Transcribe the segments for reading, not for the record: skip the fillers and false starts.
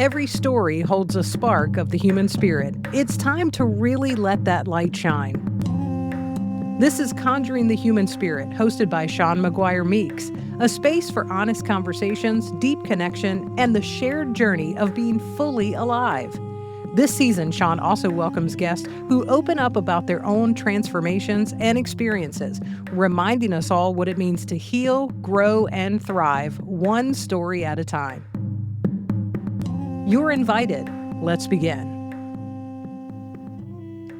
Every story holds a spark of the human spirit. It's time to really let that light shine. This is Conjuring the Human Spirit, hosted by Shawn Meeks, a space for honest conversations, deep connection, and the shared journey of being fully alive. This season, Shawn also welcomes guests who open up about their own transformations and experiences, reminding us all what it means to heal, grow, and thrive, one story at a time. You're invited. Let's begin.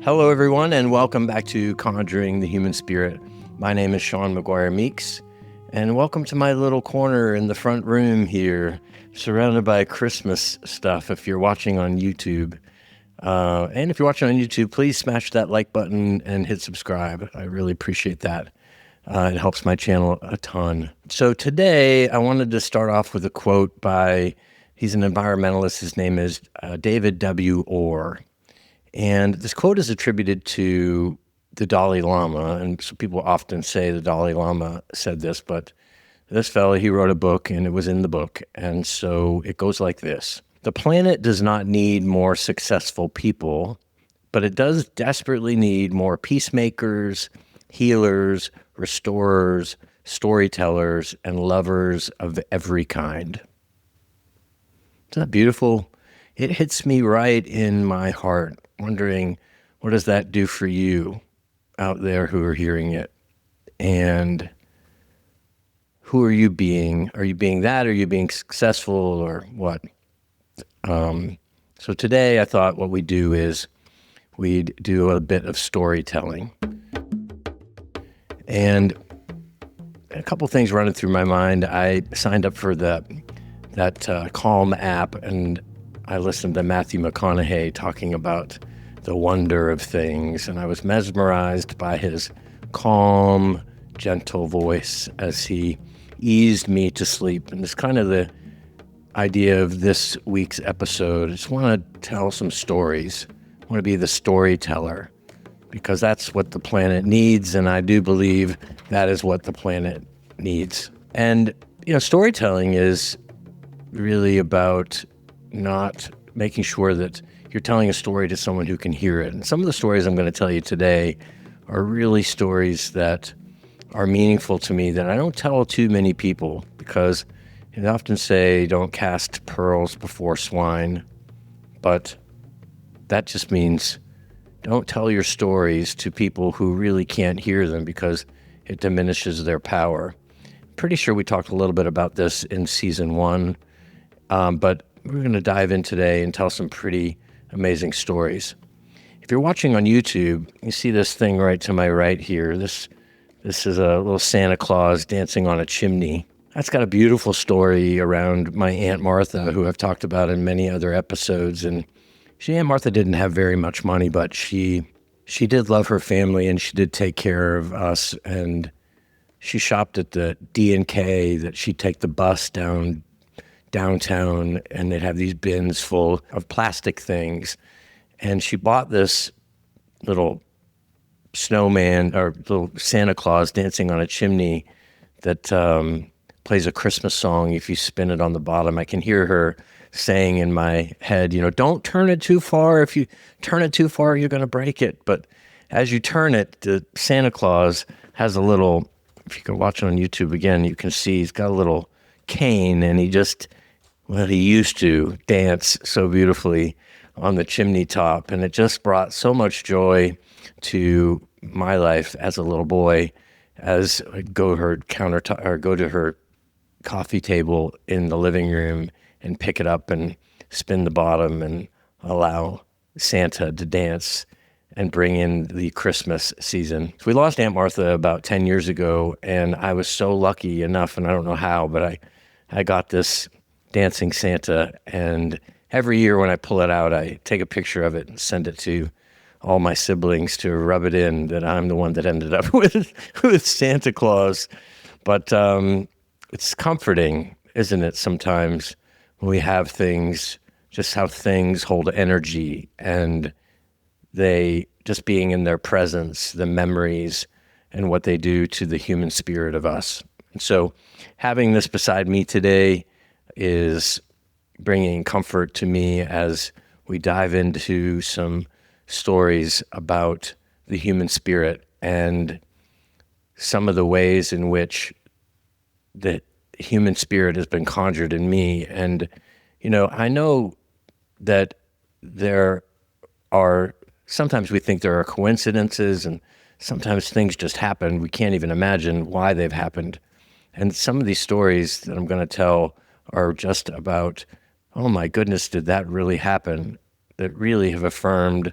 Hello, everyone, and welcome back to Conjuring the Human Spirit. My name is Shawn Meeks, and welcome to my little corner in the front room here, surrounded by Christmas stuff if you're watching on YouTube. And if you're watching on YouTube, please smash that like button and hit subscribe. I really appreciate that. It helps my channel a ton. So today, I wanted to start off with a quote by, he's an environmentalist. His name is David W. Orr. And this quote is attributed to the Dalai Lama. And so people often say the Dalai Lama said this, but this fellow, he wrote a book and it was in the book. And so it goes like this. The planet does not need more successful people, but it does desperately need more peacemakers, healers, restorers, storytellers, and lovers of every kind. Isn't that beautiful? It hits me right in my heart, wondering, what does that do for you out there who are hearing it? And who are you being? Are you being that? Are you being successful or what? So today I thought what we'd do is we'd do a bit of storytelling. And a couple things running through my mind. I signed up for that Calm app, and I listened to Matthew McConaughey talking about the wonder of things, and I was mesmerized by his calm, gentle voice as he eased me to sleep. And it's kind of the idea of this week's episode. I just want to tell some stories. I want to be the storyteller because that's what the planet needs, and I do believe that is what the planet needs. And, storytelling is really about not making sure that you're telling a story to someone who can hear it. And some of the stories I'm going to tell you today are really stories that are meaningful to me that I don't tell too many people because they often say don't cast pearls before swine, but that just means don't tell your stories to people who really can't hear them because it diminishes their power. Pretty sure we talked a little bit about this in season 1, but we're going to dive in today and tell some pretty amazing stories. If you're watching on YouTube, you see this thing right to my right here. This is a little Santa Claus dancing on a chimney. That's got a beautiful story around my Aunt Martha, who I've talked about in many other episodes. And Aunt Martha didn't have very much money, but she did love her family and she did take care of us. And she shopped at the D&K, that she'd take the bus downtown and they'd have these bins full of plastic things. And she bought this little snowman or little Santa Claus dancing on a chimney that plays a Christmas song if you spin it on the bottom. I can hear her saying in my head, don't turn it too far. If you turn it too far, you're going to break it. But as you turn it, the Santa Claus has a little, if you can watch it on YouTube again, you can see he's got a little cane and he used to dance so beautifully on the chimney top. And it just brought so much joy to my life as a little boy as I'd go to her countertop or go to her coffee table in the living room and pick it up and spin the bottom and allow Santa to dance and bring in the Christmas season. So we lost Aunt Martha about 10 years ago, and I was so lucky enough, and I don't know how, but I got this dancing Santa, and every year when I pull it out, I take a picture of it and send it to all my siblings to rub it in that I'm the one that ended up with Santa Claus. But it's comforting, isn't it, sometimes when we have things, just how things hold energy and they just being in their presence, the memories and what they do to the human spirit of us. And so having this beside me today is bringing comfort to me as we dive into some stories about the human spirit and some of the ways in which the human spirit has been conjured in me. And, I know that there are, sometimes we think there are coincidences, and sometimes things just happen. We can't even imagine why they've happened. And some of these stories that I'm going to tell are just about, oh my goodness, did that really happen? That really have affirmed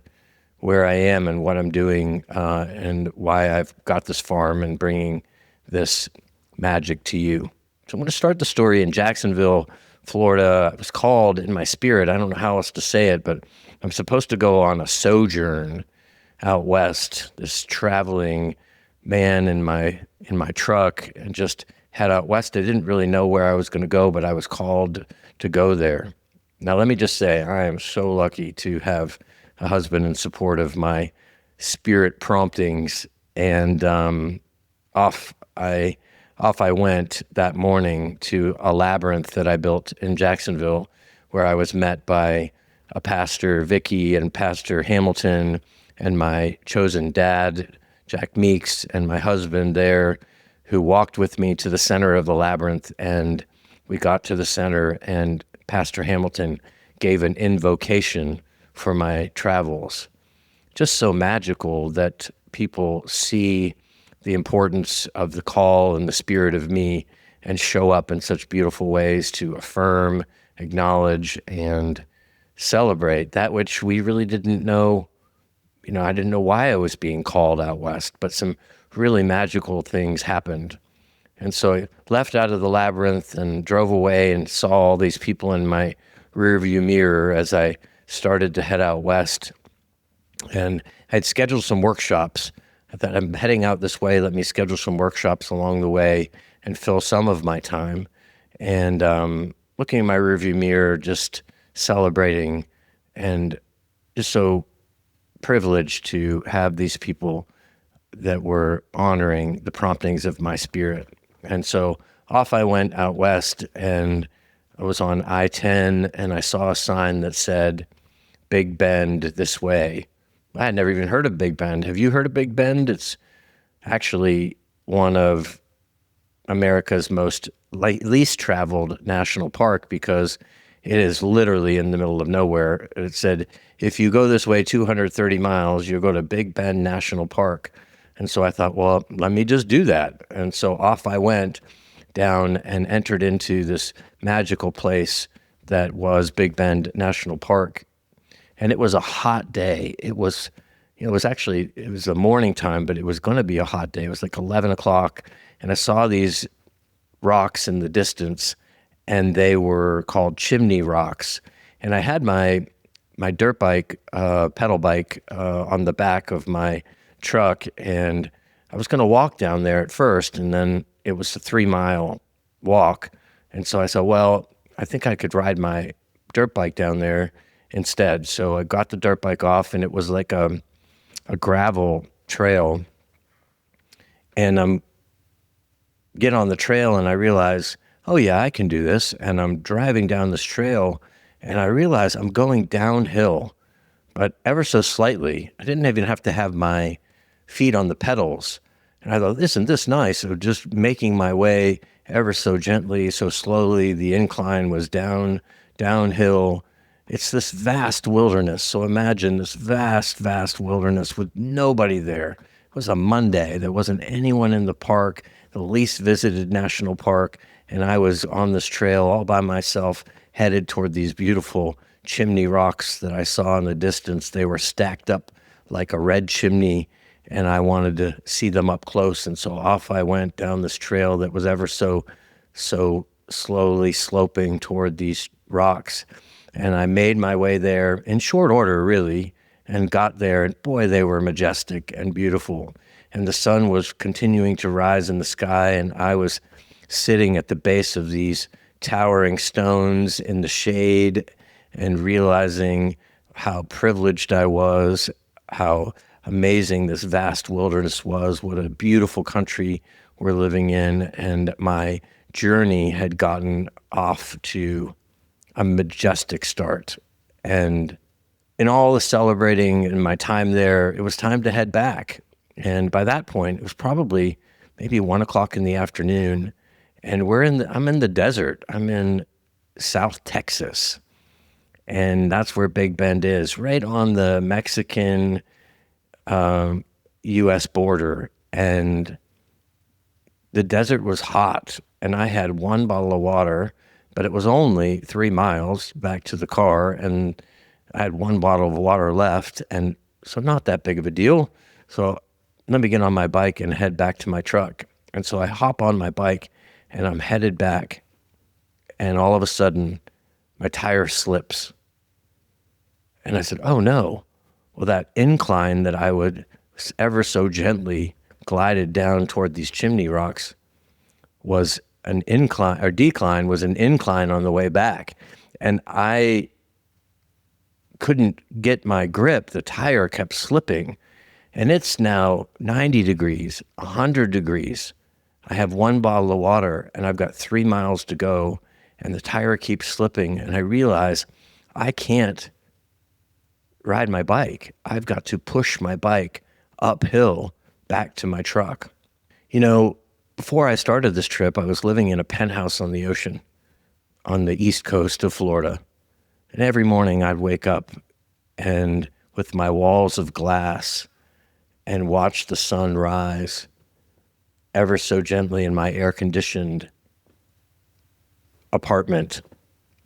where I am and what I'm doing, and why I've got this farm and bringing this magic to you. So I'm going to start the story in Jacksonville, Florida. I was called in my spirit. I don't know how else to say it, but I'm supposed to go on a sojourn out west, this traveling man in my truck, and just head out west. I didn't really know where I was going to go, but I was called to go there. Now, let me just say, I am so lucky to have a husband in support of my spirit promptings, and off I went that morning to a labyrinth that I built in Jacksonville, where I was met by a pastor, Vicky, and Pastor Hamilton, and my chosen dad, Jack Meeks, and my husband there, who walked with me to the center of the labyrinth. And we got to the center, and Pastor Hamilton gave an invocation for my travels. Just so magical that people see the importance of the call and the spirit of me and show up in such beautiful ways to affirm, acknowledge, and celebrate that which we really didn't know. I didn't know why I was being called out west, but some really magical things happened. And so I left out of the labyrinth and drove away and saw all these people in my rearview mirror as I started to head out west. And I had scheduled some workshops. I thought, I'm heading out this way, let me schedule some workshops along the way and fill some of my time. And looking in my rearview mirror, just celebrating, and just so privileged to have these people that were honoring the promptings of my spirit. And so off I went out west, and I was on I-10, and I saw a sign that said, Big Bend this way. I had never even heard of Big Bend. Have you heard of Big Bend? It's actually one of America's most least traveled national park, because it is literally in the middle of nowhere. It said, if you go this way 230 miles, you'll go to Big Bend National Park. And so I thought, well, let me just do that. And so off I went down and entered into this magical place that was Big Bend National Park. And it was a hot day. It was the morning time, but it was going to be a hot day. It was like 11 o'clock. And I saw these rocks in the distance, and they were called chimney rocks. And I had my dirt bike, pedal bike, on the back of my truck, and I was going to walk down there at first, and then it was a 3-mile walk. And so I said, well, I think I could ride my dirt bike down there instead. So I got the dirt bike off, and it was like a gravel trail. And I'm get on the trail, and I realize, oh yeah, I can do this. And I'm driving down this trail, and I realize I'm going downhill, but ever so slightly. I didn't even have to have my feet on the pedals. And I thought, isn't this nice? So just making my way ever so gently, so slowly. The incline was downhill. It's this vast wilderness. So imagine this vast, vast wilderness with nobody there. It was a Monday. There wasn't anyone in the park, the least visited national park. And I was on this trail all by myself, headed toward these beautiful chimney rocks that I saw in the distance. They were stacked up like a red chimney, and I wanted to see them up close. And so off I went down this trail that was ever so slowly sloping toward these rocks. And I made my way there in short order, really, and got there. And boy, they were majestic and beautiful. And the sun was continuing to rise in the sky, and I was sitting at the base of these towering stones in the shade and realizing how privileged I was, how amazing this vast wilderness was, what a beautiful country we're living in. And my journey had gotten off to a majestic start. And in all the celebrating and my time there, it was time to head back. And by that point, it was probably maybe 1 o'clock in the afternoon. And I'm in the desert. I'm in South Texas. And that's where Big Bend is, right on the Mexican U.S. border. And the desert was hot. And I had one bottle of water, but it was only 3 miles back to the car. And I had one bottle of water left. And so not that big of a deal. So let me get on my bike and head back to my truck. And so I hop on my bike and I'm headed back. And all of a sudden, my tire slips. And I said, oh no. Well, that incline that I would ever so gently glided down toward these chimney rocks was an incline, or decline was an incline on the way back. And I couldn't get my grip. The tire kept slipping. And it's now 90 degrees, 100 degrees. I have one bottle of water and I've got 3 miles to go and the tire keeps slipping. And I realize I can't ride my bike. I've got to push my bike uphill back to my truck. You know, before I started this trip, I was living in a penthouse on the ocean on the east coast of Florida. And every morning I'd wake up and with my walls of glass and watch the sun rise ever so gently in my air-conditioned apartment,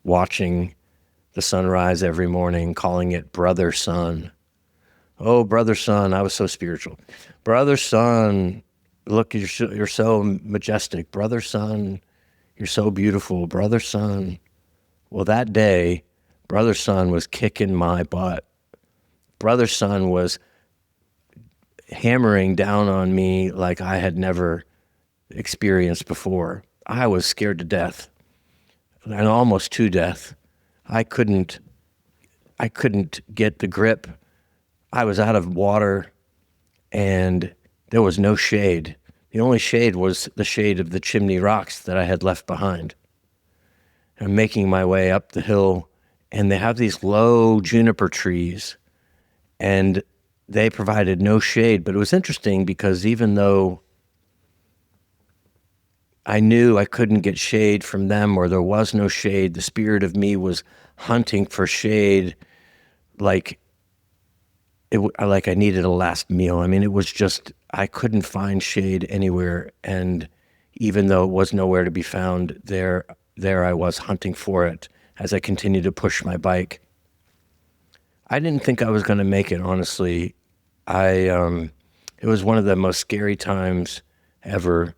watching the sunrise every morning, calling it brother sun. Oh, brother sun, I was so spiritual. Brother sun, look, you're so majestic. Brother sun, you're so beautiful. Brother sun. Well, that day, brother sun was kicking my butt. Brother sun was hammering down on me like I had never experienced before. I was scared to death, and almost to death. I couldn't get the grip. I was out of water and there was no shade. The only shade was the shade of the chimney rocks that I had left behind. I'm making my way up the hill and they have these low juniper trees and they provided no shade. But it was interesting because even though I knew I couldn't get shade from them or there was no shade, the spirit of me was hunting for shade like I needed a last meal. I mean, it was just, I couldn't find shade anywhere. And even though it was nowhere to be found, there I was hunting for it as I continued to push my bike. I didn't think I was going to make it, honestly. It was one of the most scary times ever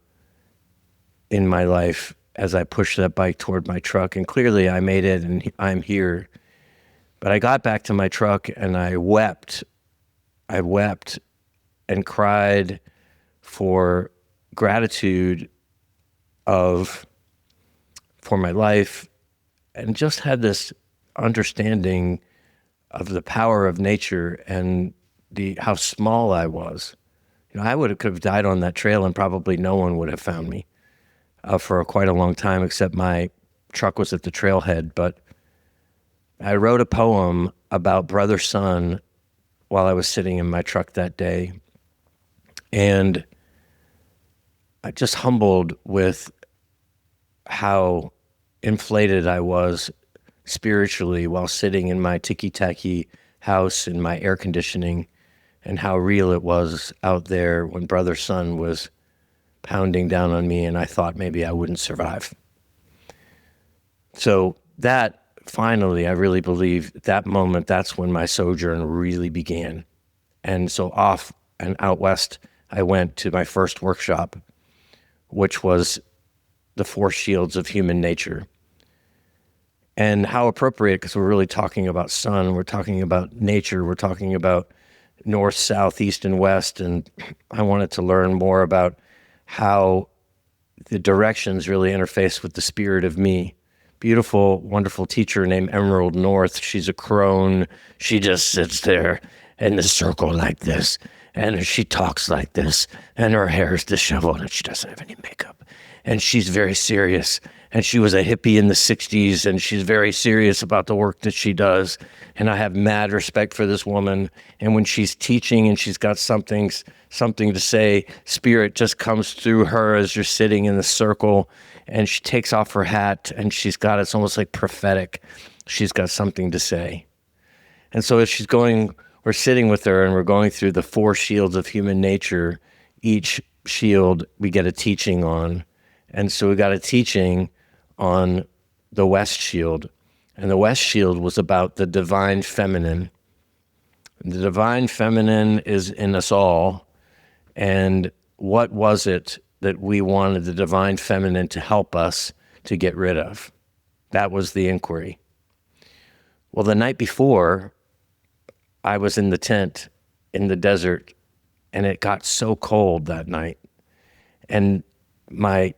in my life as I pushed that bike toward my truck. And clearly I made it and I'm here. But I got back to my truck and I wept. I wept and cried for gratitude for my life and just had this understanding of the power of nature and how small I was. You know, could have died on that trail and probably no one would have found me for quite a long time, except my truck was at the trailhead. But I wrote a poem about brother sun while I was sitting in my truck that day. And I just humbled with how inflated I was spiritually while sitting in my ticky-tacky house in my air conditioning, and how real it was out there when brother sun was pounding down on me and I thought maybe I wouldn't survive. So that finally, I really believe that moment, that's when my sojourn really began. And so off and out west, I went to my first workshop, which was the Four Shields of Human Nature. And how appropriate, because we're really talking about sun, we're talking about nature, we're talking about north, south, east, and west. And I wanted to learn more about how the directions really interface with the spirit of me. Beautiful, wonderful teacher named Emerald North. She's a crone. She just sits there in the circle like this. And she talks like this, and her hair is disheveled, and she doesn't have any makeup. And she's very serious. And she was a hippie in the 60s, and she's very serious about the work that she does. And I have mad respect for this woman. And when she's teaching and she's got something to say, spirit just comes through her as you're sitting in the circle, and she takes off her hat, and it's almost like prophetic. She's got something to say. And so as we're sitting with her and we're going through the 4 shields of human nature. Each shield we get a teaching on. And so we got a teaching on the West Shield. And the West Shield was about the divine feminine. The divine feminine is in us all. And what was it that we wanted the divine feminine to help us to get rid of? That was the inquiry. Well, the night before, I was in the tent in the desert, and it got so cold that night. And my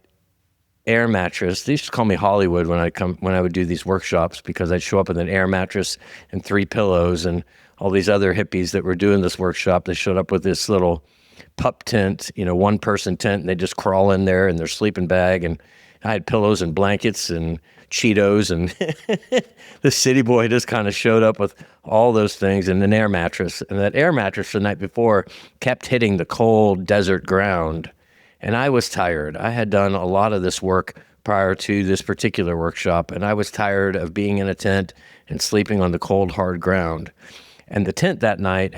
air mattress, they used to call me Hollywood when I would do these workshops, because I'd show up with an air mattress and 3 pillows, and all these other hippies that were doing this workshop, they showed up with this little pup tent, 1-person tent, and they just crawl in there in their sleeping bag. And I had pillows and blankets and Cheetos, and the city boy just kind of showed up with all those things and an air mattress. And that air mattress the night before kept hitting the cold desert ground. And I was tired. I had done a lot of this work prior to this particular workshop, and I was tired of being in a tent and sleeping on the cold, hard ground. And the tent that night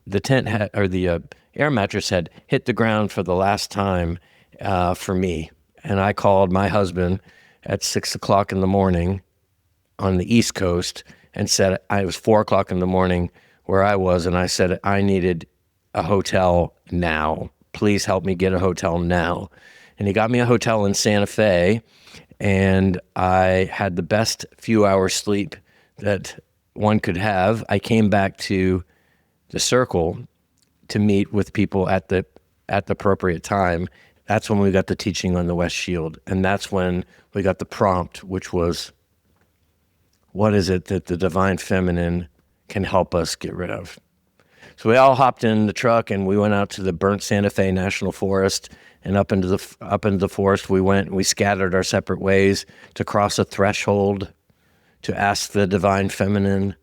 the air mattress had hit the ground for the last time for me. And I called my husband at 6 o'clock in the morning on the East Coast and said, it was 4 o'clock in the morning where I was, and I said, I needed a hotel now. Please help me get a hotel now. And he got me a hotel in Santa Fe, and I had the best few hours sleep that one could have. I came back to the circle to meet with people at the appropriate time. That's when we got the teaching on the West Shield. And that's when we got the prompt, which was, what is it that the divine feminine can help us get rid of? So we all hopped in the truck and we went out to the burnt Santa Fe National Forest, and up into the forest we went, and we scattered our separate ways to cross a threshold to ask the divine feminine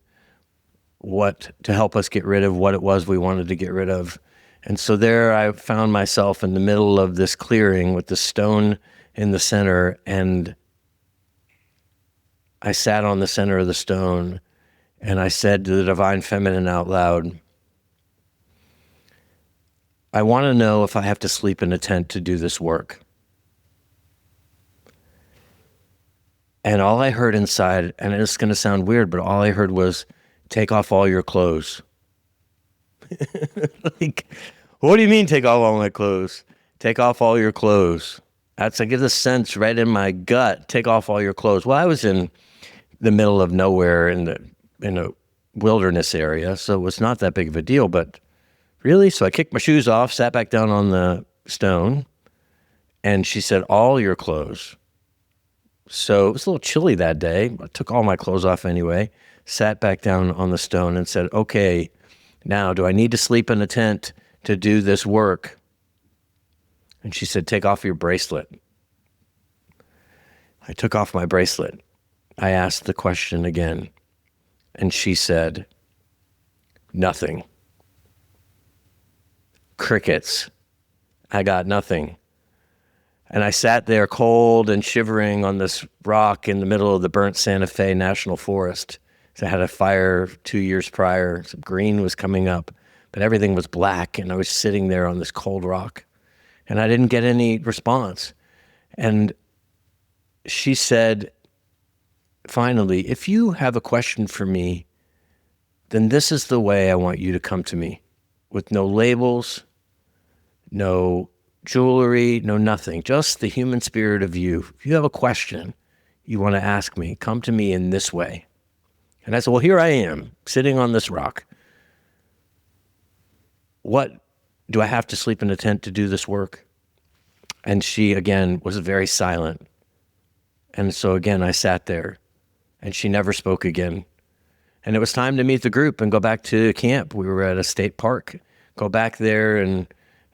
to help us get rid of what it was we wanted to get rid of. And so there I found myself in the middle of this clearing with the stone in the center, and I sat on the center of the stone, and I said to the divine feminine out loud, I want to know if I have to sleep in a tent to do this work. And all I heard inside, and it's going to sound weird, but all I heard was, take off all your clothes. Like, what do you mean take off all my clothes? Take off all your clothes. I get the sense right in my gut, take off all your clothes. Well, I was in the middle of nowhere in a wilderness area, so it was not that big of a deal, but really? So I kicked my shoes off, sat back down on the stone, and she said, all your clothes. So it was a little chilly that day. I took all my clothes off anyway, sat back down on the stone and said, okay, now do I need to sleep in a tent to do this work? And she said, take off your bracelet. I took off my bracelet. I asked the question again, and she said, nothing. Crickets. I got nothing. And I sat there cold and shivering on this rock in the middle of the burnt Santa Fe National Forest. So I had a fire 2 years prior. Some green was coming up, but everything was black, and I was sitting there on this cold rock, and I didn't get any response. And she said, finally, if you have a question for me, then this is the way I want you to come to me, with no labels, no jewelry, no nothing, just the human spirit of you. If you have a question you want to ask me, come to me in this way. And I said, well, here I am, sitting on this rock. What, do I have to sleep in a tent to do this work? And she, again, was very silent. And so again, I sat there, and she never spoke again. And it was time to meet the group and go back to camp. We were at a state park. Go back there and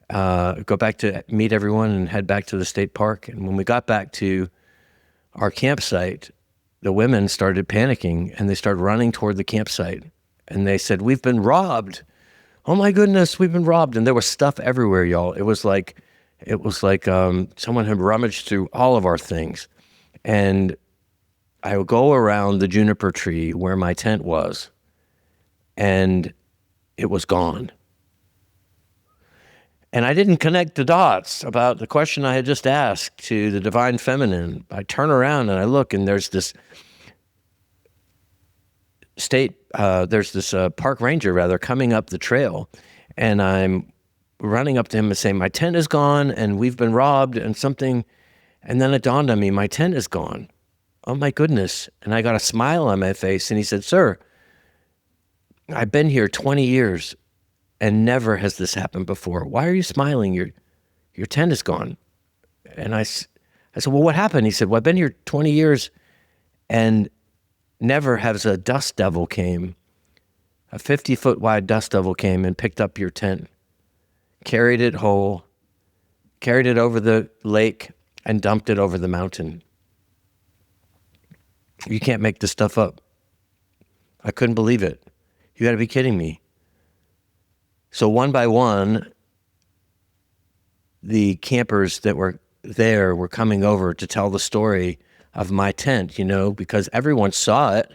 go back to meet everyone and head back to the state park. And when we got back to our campsite, the women started panicking and they started running toward the campsite. And they said, "We've been robbed. Oh my goodness, we've been robbed." And there was stuff everywhere, y'all. It was like someone had rummaged through all of our things. And I would go around the juniper tree where my tent was, and it was gone. And I didn't connect the dots about the question I had just asked to the divine feminine. I turn around and I look, and there's this park ranger rather coming up the trail, and I'm running up to him and saying, "My tent is gone, and we've been robbed, and something." And then it dawned on me, my tent is gone. Oh my goodness! And I got a smile on my face, and he said, "Sir, I've been here 20 years, and never has this happened before. Why are you smiling? Your tent is gone." And I said, "Well, what happened?" He said, "Well, I've been here 20 years, and never has a dust devil came. A 50-foot wide dust devil came and picked up your tent, carried it whole, carried it over the lake, and dumped it over the mountain. You can't make this stuff up." I couldn't believe it. You got to be kidding me. So one by one, the campers that were there were coming over to tell the story of my tent, because everyone saw it.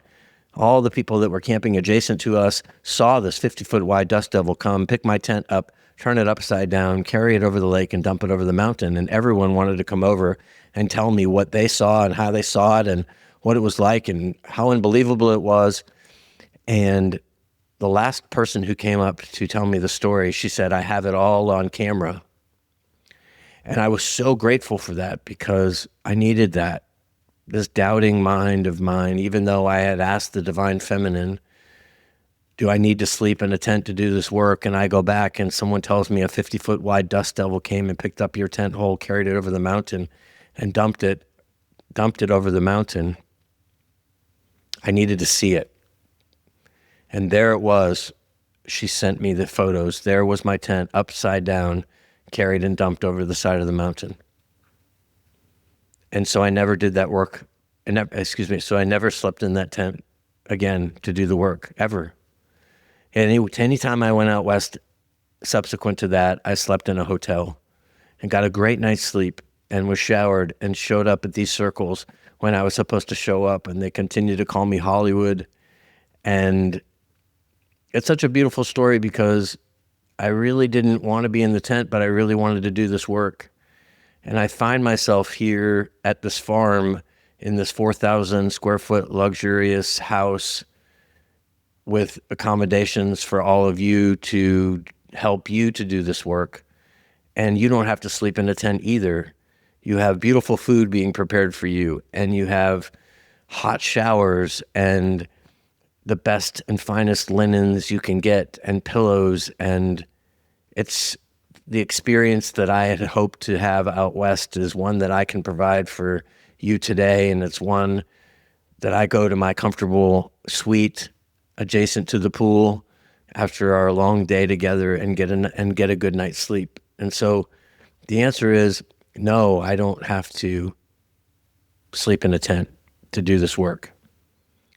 All the people that were camping adjacent to us saw this 50-foot wide dust devil come, pick my tent up, turn it upside down, carry it over the lake, and dump it over the mountain. And everyone wanted to come over and tell me what they saw and how they saw it and what it was like and how unbelievable it was. And the last person who came up to tell me the story, she said, "I have it all on camera." And I was so grateful for that, because I needed that. This doubting mind of mine, even though I had asked the divine feminine, do I need to sleep in a tent to do this work? And I go back and someone tells me a 50-foot wide dust devil came and picked up your tent hole, carried it over the mountain, and dumped it over the mountain. I needed to see it. And there it was. She sent me the photos. There was my tent, upside down, carried and dumped over the side of the mountain. And so I never did that work. So I never slept in that tent again to do the work, ever. Any time I went out west subsequent to that, I slept in a hotel and got a great night's sleep and was showered and showed up at these circles when I was supposed to show up, and they continued to call me Hollywood. And it's such a beautiful story, because I really didn't want to be in the tent, but I really wanted to do this work. And I find myself here at this farm in this 4,000 square foot luxurious house with accommodations for all of you to help you to do this work. And you don't have to sleep in a tent either. You have beautiful food being prepared for you, and you have hot showers and the best and finest linens you can get and pillows. And it's the experience that I had hoped to have out west is one that I can provide for you today. And it's one that I go to my comfortable suite adjacent to the pool after our long day together and get a good night's sleep. And so the answer is no, I don't have to sleep in a tent to do this work.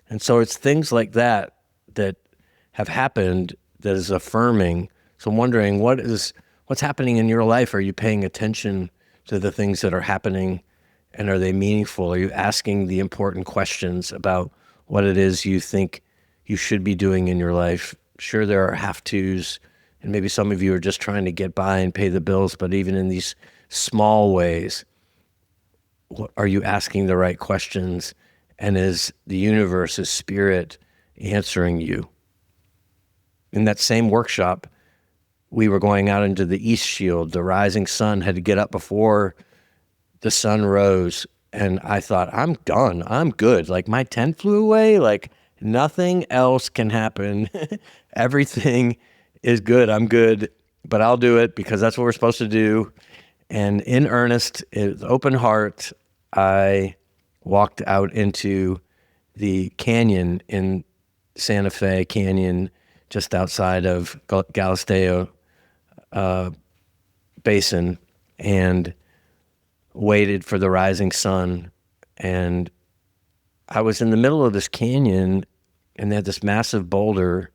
And so it's things like that that have happened that is affirming. So I'm wondering, what's happening in your life? Are you paying attention to the things that are happening, and are they meaningful? Are you asking the important questions about what it is you think you should be doing in your life? Sure, there are have-tos, and maybe some of you are just trying to get by and pay the bills, but even in these small ways, are you asking the right questions? And is the universe, is spirit answering you? In that same workshop, we were going out into the east shield. The rising sun had to get up before the sun rose. And I thought, I'm done. I'm good. Like, my tent flew away. Like, nothing else can happen. Everything is good. I'm good, but I'll do it because that's what we're supposed to do. And in earnest, with open heart, I walked out into the canyon in Santa Fe Canyon, just outside of Galisteo Basin, and waited for the rising sun. And I was in the middle of this canyon, and they had this massive boulder.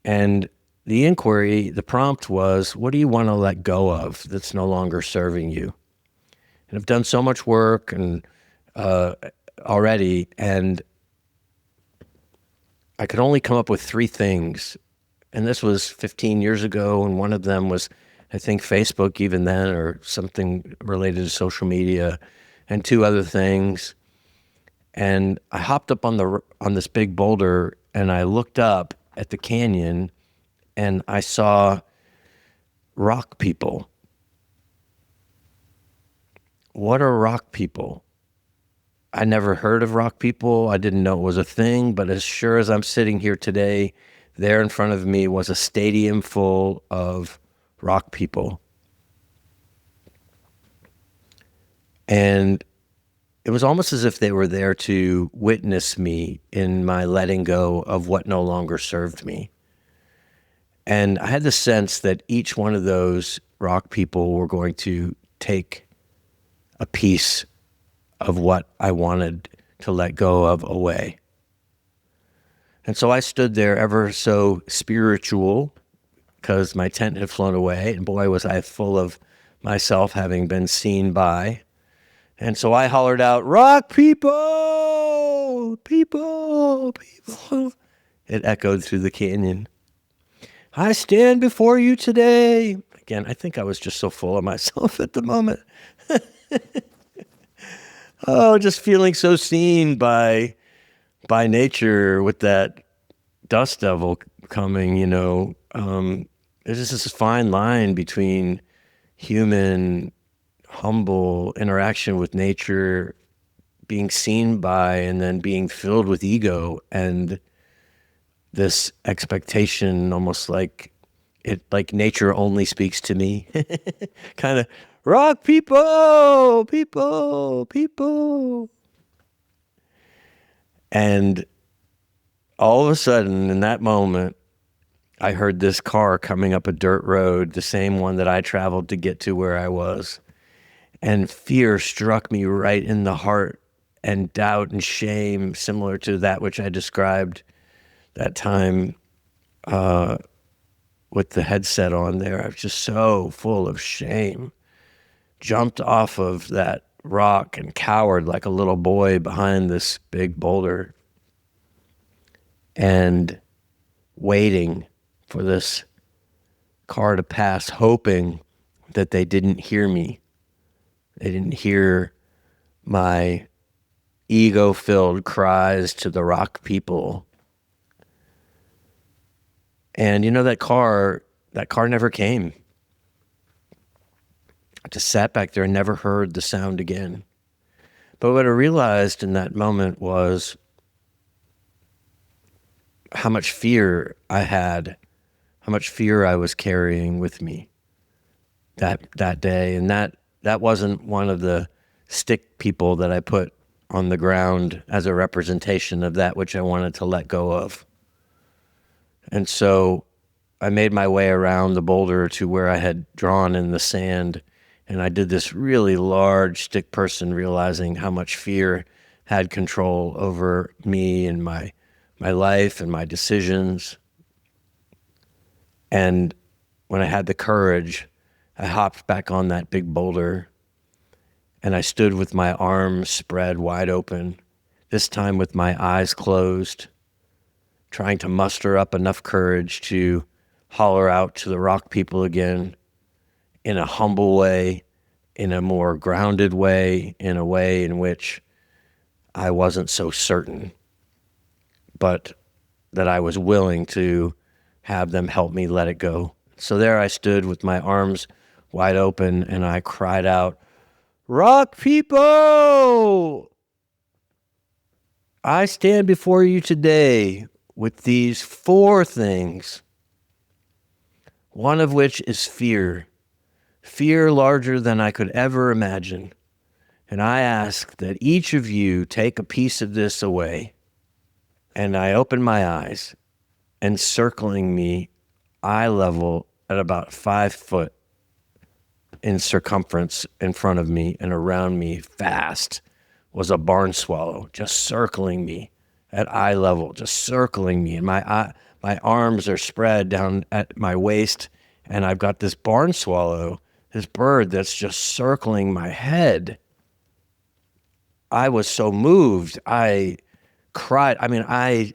And the prompt was, what do you want to let go of that's no longer serving you? And I've done so much work and already, and I could only come up with three things. And this was 15 years ago, and one of them was, I think, Facebook even then, or something related to social media, and two other things. And I hopped up on this big boulder, and I looked up at the canyon, and I saw rock people. What are rock people? I never heard of rock people. I didn't know it was a thing, but as sure as I'm sitting here today, there in front of me was a stadium full of rock people. And it was almost as if they were there to witness me in my letting go of what no longer served me. And I had the sense that each one of those rock people were going to take a piece of what I wanted to let go of away. And so I stood there ever so spiritual, because my tent had flown away, and boy, was I full of myself having been seen by. And so I hollered out, rock people, people, people. It echoed through the canyon. I stand before you today. Again, I think I was just so full of myself at the moment. Oh, just feeling so seen by nature with that dust devil coming, there's just this fine line between human, humble interaction with nature, being seen by, and then being filled with ego, and this expectation, almost like nature only speaks to me. Kind of, rock people, people, people. And all of a sudden, in that moment, I heard this car coming up a dirt road, the same one that I traveled to get to where I was. And fear struck me right in the heart, and doubt and shame, similar to that which I described that time with the headset on there. I was just so full of shame. Jumped off of that rock and cowered like a little boy behind this big boulder, and waiting for this car to pass, hoping that they didn't hear me. They didn't hear my ego-filled cries to the rock people. And that car never came. I just sat back there and never heard the sound again. But what I realized in that moment was how much fear I had, how much fear I was carrying with me that day. And that wasn't one of the stick people that I put on the ground as a representation of that which I wanted to let go of. And so I made my way around the boulder to where I had drawn in the sand, and I did this really large stick person, realizing how much fear had control over me and my life and my decisions. And when I had the courage, I hopped back on that big boulder, and I stood with my arms spread wide open, this time with my eyes closed, trying to muster up enough courage to holler out to the rock people again, in a humble way, in a more grounded way, in a way in which I wasn't so certain, but that I was willing to have them help me let it go. So there I stood with my arms wide open, and I cried out, rock people, I stand before you today with these four things, one of which is fear larger than I could ever imagine. And I ask that each of you take a piece of this away. And I opened my eyes, and circling me, eye level at about 5 foot in circumference in front of me and around me fast was a barn swallow just circling me at eye level, just circling me. And my arms are spread down at my waist, and I've got this barn swallow, this bird that's just circling my head. I was so moved. I cried. I mean, I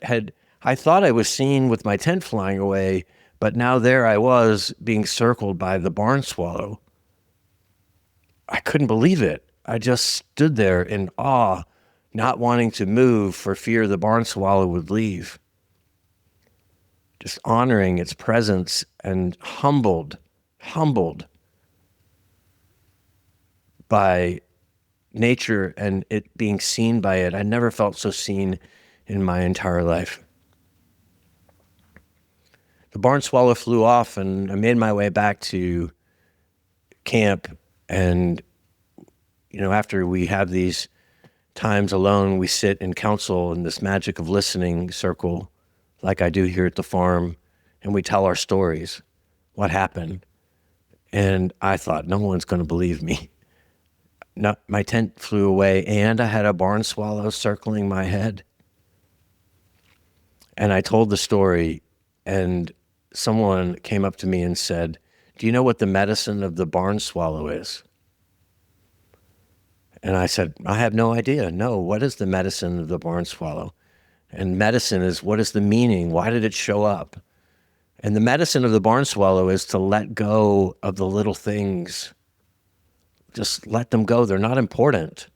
thought I was seen with my tent flying away, but now there I was being circled by the barn swallow. I couldn't believe it. I just stood there in awe, not wanting to move for fear the barn swallow would leave. Just honoring its presence and humbled by nature and it being seen by it. I never felt so seen in my entire life. The barn swallow flew off, and I made my way back to camp. And, after we have these times alone, we sit and counsel in this magic of listening circle, like I do here at the farm, and we tell our stories, what happened. And I thought, no one's going to believe me. No, my tent flew away, and I had a barn swallow circling my head. And I told the story, and someone came up to me and said, do you know what the medicine of the barn swallow is? And I said, I have no idea. No, what is the medicine of the barn swallow? And medicine is, what is the meaning? Why did it show up? And the medicine of the barn swallow is to let go of the little things. Just let them go. They're not important.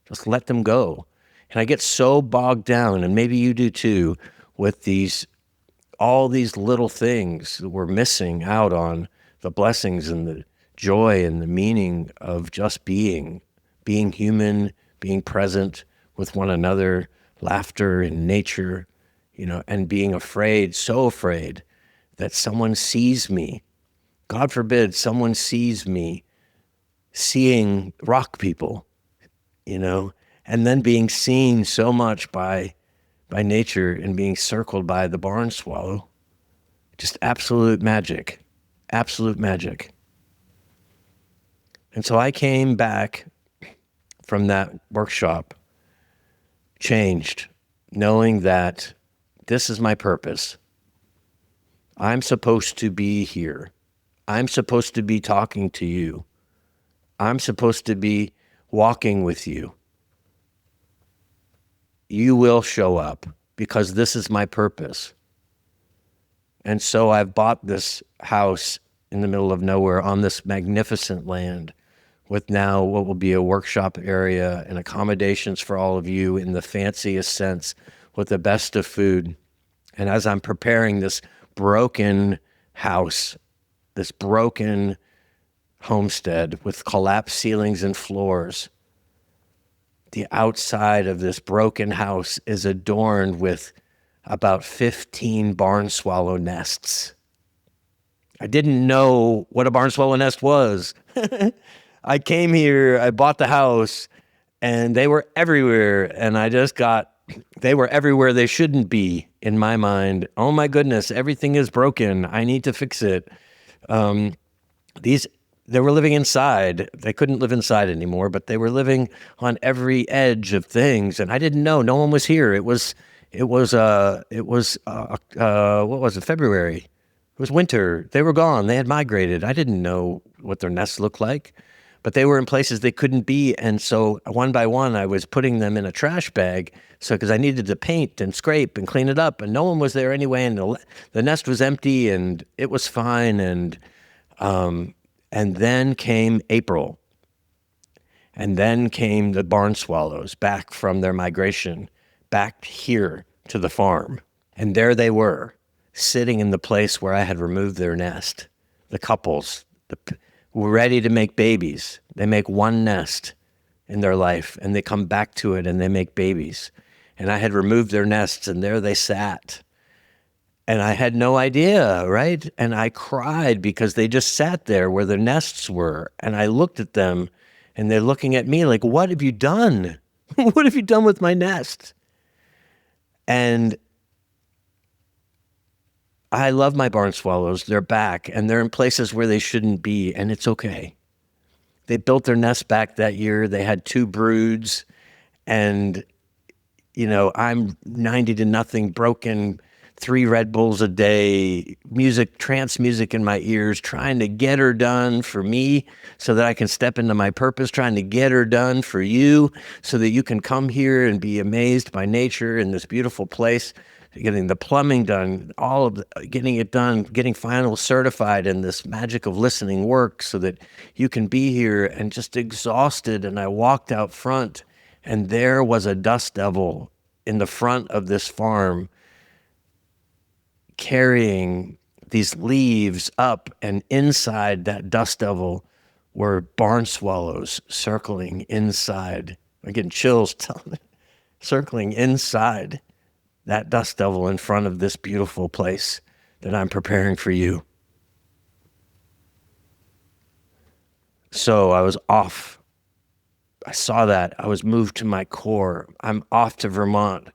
Just let them go. And I get so bogged down, and maybe you do too, with all these little things that we're missing out on the blessings and the joy and the meaning of just being human, being present with one another, laughter in nature, and being afraid, so afraid that someone sees me. God forbid someone sees me seeing rock people, and then being seen so much by nature and being circled by the barn swallow. Just absolute magic. Absolute magic. And so I came back from that workshop changed, knowing that this is my purpose. I'm supposed to be here. I'm supposed to be talking to you. I'm supposed to be walking with you. You will show up because this is my purpose. And so I've bought this house in the middle of nowhere on this magnificent land with now what will be a workshop area and accommodations for all of you in the fanciest sense with the best of food. And as I'm preparing this broken house, this broken homestead with collapsed ceilings and floors, the outside of this broken house is adorned with about 15 barn swallow nests. I didn't know what a barn swallow nest was. I came here, I bought the house, and they were everywhere. And they were everywhere they shouldn't be in my mind. Oh my goodness, everything is broken. I need to fix it. They were living inside. They couldn't live inside anymore, but they were living on every edge of things. And I didn't know. No one was here. What was it? February. It was winter. They were gone. They had migrated. I didn't know what their nests looked like, but they were in places they couldn't be. And so one by one, I was putting them in a trash bag. So, because I needed to paint and scrape and clean it up, and no one was there anyway. And the nest was empty, and it was fine. And then came April. And then came the barn swallows back from their migration back here to the farm. And there they were, sitting in the place where I had removed their nest. The couples were ready to make babies. They make one nest in their life, and they come back to it, and they make babies. And I had removed their nests, and there they sat. And I had no idea, right? And I cried because they just sat there where the nests were. And I looked at them, and they're looking at me like, what have you done? What have you done with my nest? And I love my barn swallows. They're back, and they're in places where they shouldn't be, and it's okay. They built their nest back that year. They had 2 broods, and I'm 90 to nothing, broken, 3 Red Bulls a day, music, trance music in my ears, trying to get her done for me so that I can step into my purpose, trying to get her done for you so that you can come here and be amazed by nature in this beautiful place, getting the plumbing done, getting it done, getting final certified in this magic of listening work so that you can be here, and just exhausted. And I walked out front, and there was a dust devil in the front of this farm carrying these leaves up, and inside that dust devil were barn swallows circling inside. I'm getting chills telling it. Circling inside that dust devil in front of this beautiful place that I'm preparing for you. So I was off. I saw that. I was moved to my core. I'm off to Vermont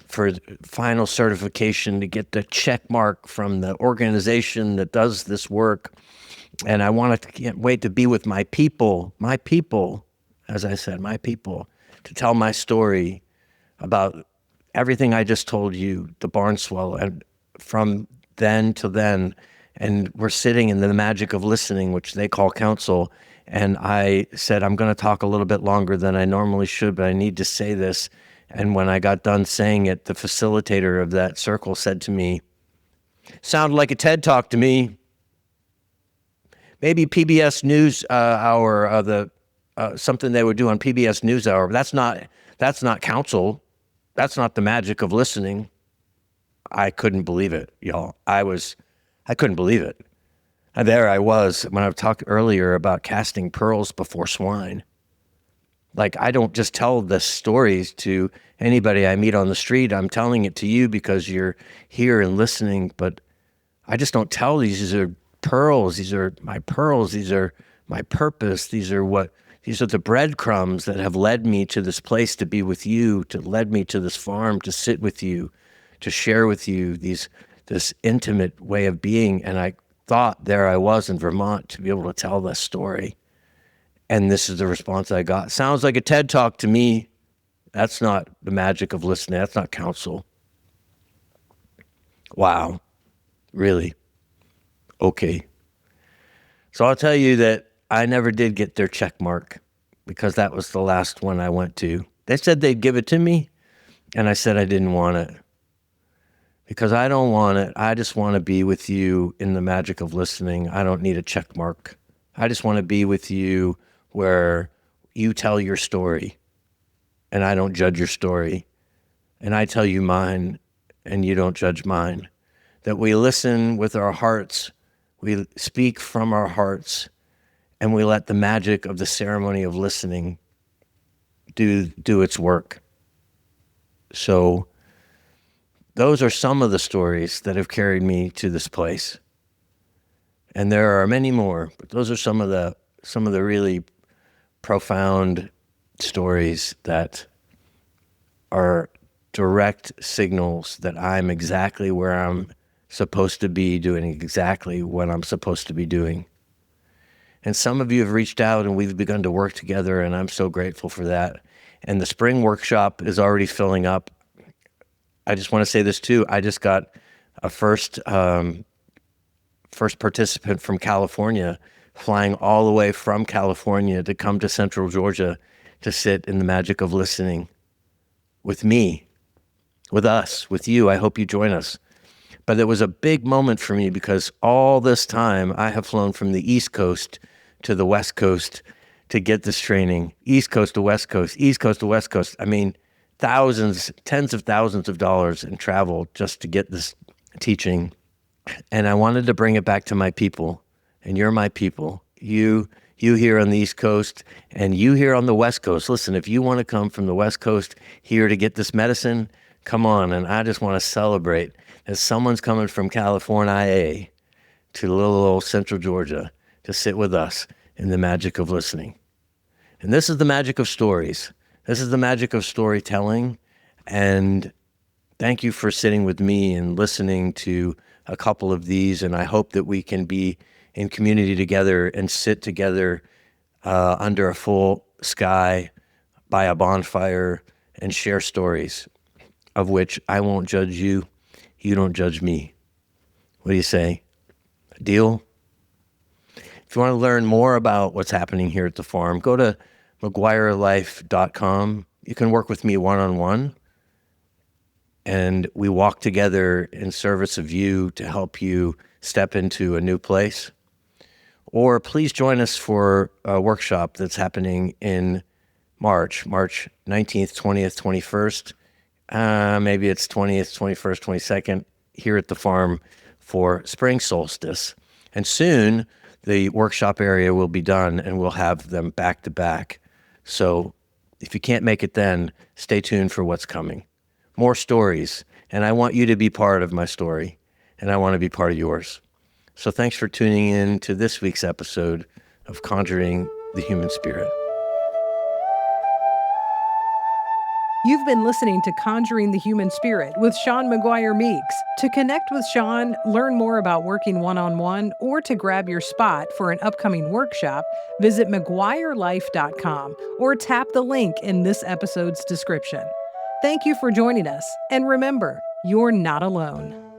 for final certification to get the check mark from the organization that does this work. And can't wait to be with my people, as I said, my people, to tell my story about everything I just told you, the barn swallow, and from then to then. And we're sitting in the magic of listening, which they call counsel. And I said, I'm going to talk a little bit longer than I normally should, but I need to say this. And when I got done saying it, the facilitator of that circle said to me, sounded like a TED Talk to me. Maybe PBS News Hour, something they would do on PBS News Hour. But that's not counsel. That's not the magic of listening. I couldn't believe it, y'all. I couldn't believe it. And there I was when I talked earlier about casting pearls before swine. Like, I don't just tell the stories to anybody I meet on the street. I'm telling it to you because you're here and listening, but I just don't tell these. These are pearls. These are my pearls. These are my purpose. These are the breadcrumbs that have led me to this place to be with you, led me to this farm, to sit with you, to share with you this intimate way of being. And I thought there I was in Vermont to be able to tell this story. And this is the response I got. Sounds like a TED Talk to me. That's not the magic of listening. That's not counsel. Wow. Really? Okay. So I'll tell you that I never did get their check mark because that was the last one I went to. They said they'd give it to me, and I said I didn't want it because I don't want it. I just want to be with you in the magic of listening. I don't need a check mark. I just want to be with you where you tell your story and I don't judge your story, and I tell you mine and you don't judge mine. That we listen with our hearts, we speak from our hearts, and we let the magic of the ceremony of listening do its work. So those are some of the stories that have carried me to this place. And there are many more, but those are some of the really profound stories that are direct signals that I'm exactly where I'm supposed to be, doing exactly what I'm supposed to be doing. And some of you have reached out and we've begun to work together, and I'm so grateful for that. And the spring workshop is already filling up. I just want to say this too. I just got a first participant from California, flying all the way from California to come to Central Georgia to sit in the magic of listening with me, with us, with you. I hope you join us. But it was a big moment for me because all this time I have flown from the East Coast to the West Coast to get this training. East Coast to West Coast, East Coast to West Coast. I mean, thousands, tens of thousands of dollars in travel just to get this teaching. And I wanted to bring it back to my people. And you're my people. You here on the East Coast and you here on the West Coast. Listen, if you want to come from the West Coast here to get this medicine, come on. And I just want to celebrate that someone's coming from California to little old Central Georgia to sit with us in the magic of listening. And this is the magic of stories. This is the magic of storytelling. And Thank you for sitting with me and listening to a couple of these. And I hope that we can be in community together and sit together under a full sky by a bonfire and share stories of which I won't judge you. You don't judge me. What do you say? Deal? If you want to learn more about what's happening here at the farm, go to McGuireLife.com. You can work with me one-on-one, and we walk together in service of you to help you step into a new place. Or please join us for a workshop that's happening in March 19th, 20th, 21st. Maybe it's 20th, 21st, 22nd here at the farm for spring solstice. And soon the workshop area will be done and we'll have them back to back. So if you can't make it then, stay tuned for what's coming. More stories. And I want you to be part of my story, and I want to be part of yours. So thanks for tuning in to this week's episode of Conjuring the Human Spirit. You've been listening to Conjuring the Human Spirit with Shawn McGuire Meeks. To connect with Shawn, learn more about working one-on-one, or to grab your spot for an upcoming workshop, visit McGuireLife.com or tap the link in this episode's description. Thank you for joining us, and remember, you're not alone.